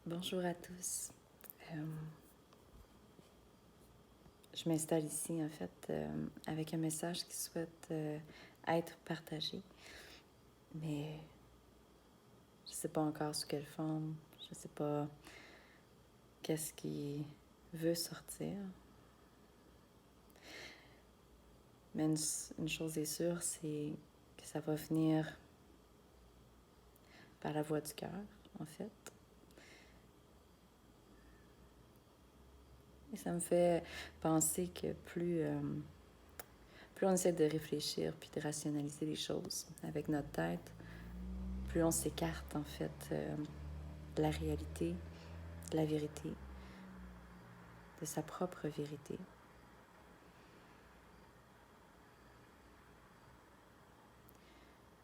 Bonjour à tous. Je m'installe ici, en fait, avec un message qui souhaite être partagé. Mais je ne sais pas encore sous quelle forme, je ne sais pas qu'est-ce qui veut sortir. Mais une chose est sûre, c'est que ça va venir par la voix du cœur, en fait. Et ça me fait penser que plus on essaie de réfléchir puis de rationaliser les choses avec notre tête, plus on s'écarte, en fait, de la réalité, de la vérité, de sa propre vérité.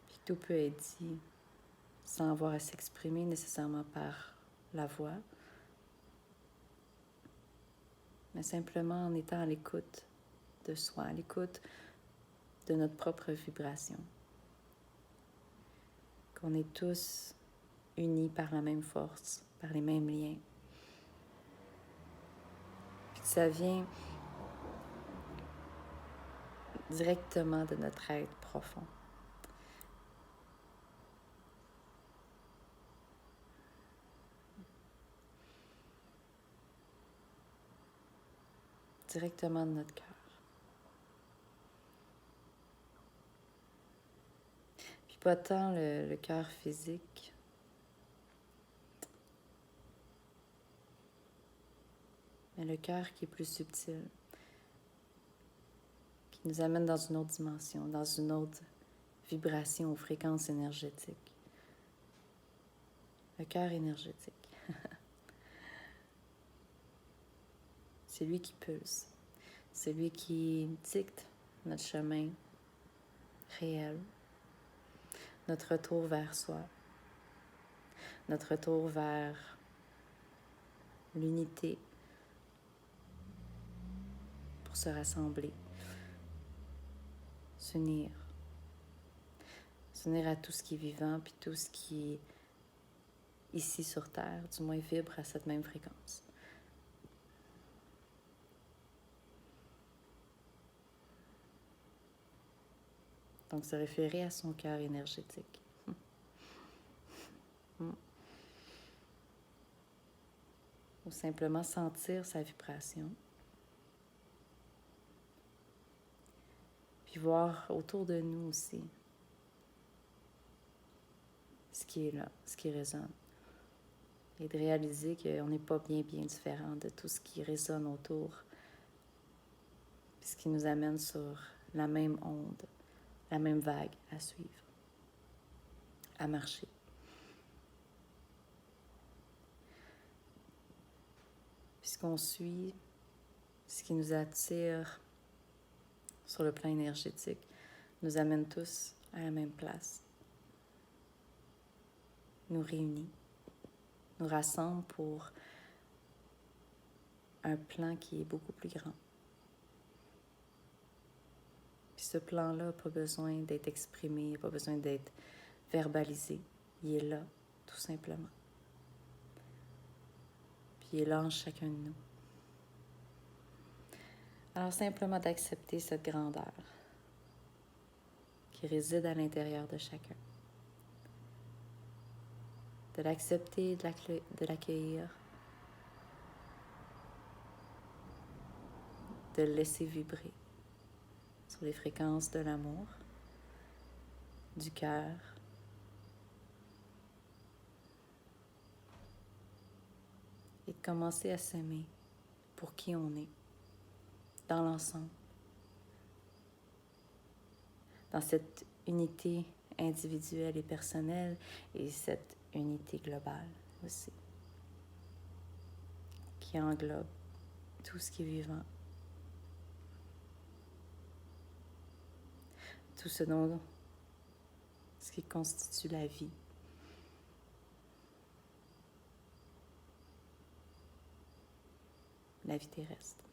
Puis tout peut être dit sans avoir à s'exprimer nécessairement par la voix, mais simplement en étant à l'écoute de soi, à l'écoute de notre propre vibration. Qu'on est tous unis par la même force, par les mêmes liens. Puis que ça vient directement de notre être profond. Directement de notre cœur. Puis pas tant le cœur physique, mais le cœur qui est plus subtil, qui nous amène dans une autre dimension, dans une autre vibration aux fréquences énergétiques. Le cœur énergétique. C'est lui qui pulse. C'est lui qui dicte notre chemin réel, notre retour vers soi, notre retour vers l'unité pour se rassembler, s'unir. S'unir à tout ce qui est vivant, puis tout ce qui, ici sur Terre, du moins vibre à cette même fréquence. Donc, se référer à son cœur énergétique. Ou simplement sentir sa vibration. Puis voir autour de nous aussi ce qui est là, ce qui résonne. Et de réaliser qu'on n'est pas bien différent de tout ce qui résonne autour. Puis ce qui nous amène sur la même onde, la même vague à suivre, à marcher. Puisqu'on suit ce qui nous attire sur le plan énergétique, nous amène tous à la même place, nous réunit, nous rassemble pour un plan qui est beaucoup plus grand. Puis ce plan-là n'a pas besoin d'être exprimé, n'a pas besoin d'être verbalisé. Il est là, tout simplement. Puis il est là en chacun de nous. Alors simplement d'accepter cette grandeur qui réside à l'intérieur de chacun. De l'accepter, de l'accueillir, de le laisser vibrer sur les fréquences de l'amour, du cœur, et de commencer à s'aimer pour qui on est, dans l'ensemble, dans cette unité individuelle et personnelle et cette unité globale aussi, qui englobe tout ce qui est vivant, tout ce qui constitue la vie. La vie terrestre.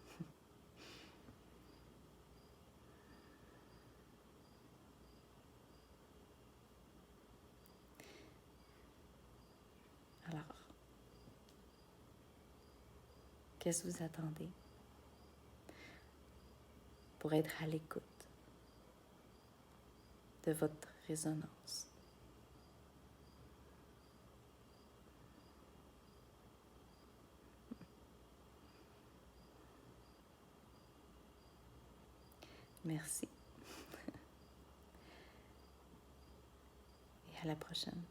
Alors, Qu'est-ce que vous attendez pour être à l'écoute de votre résonance? Merci et à la prochaine.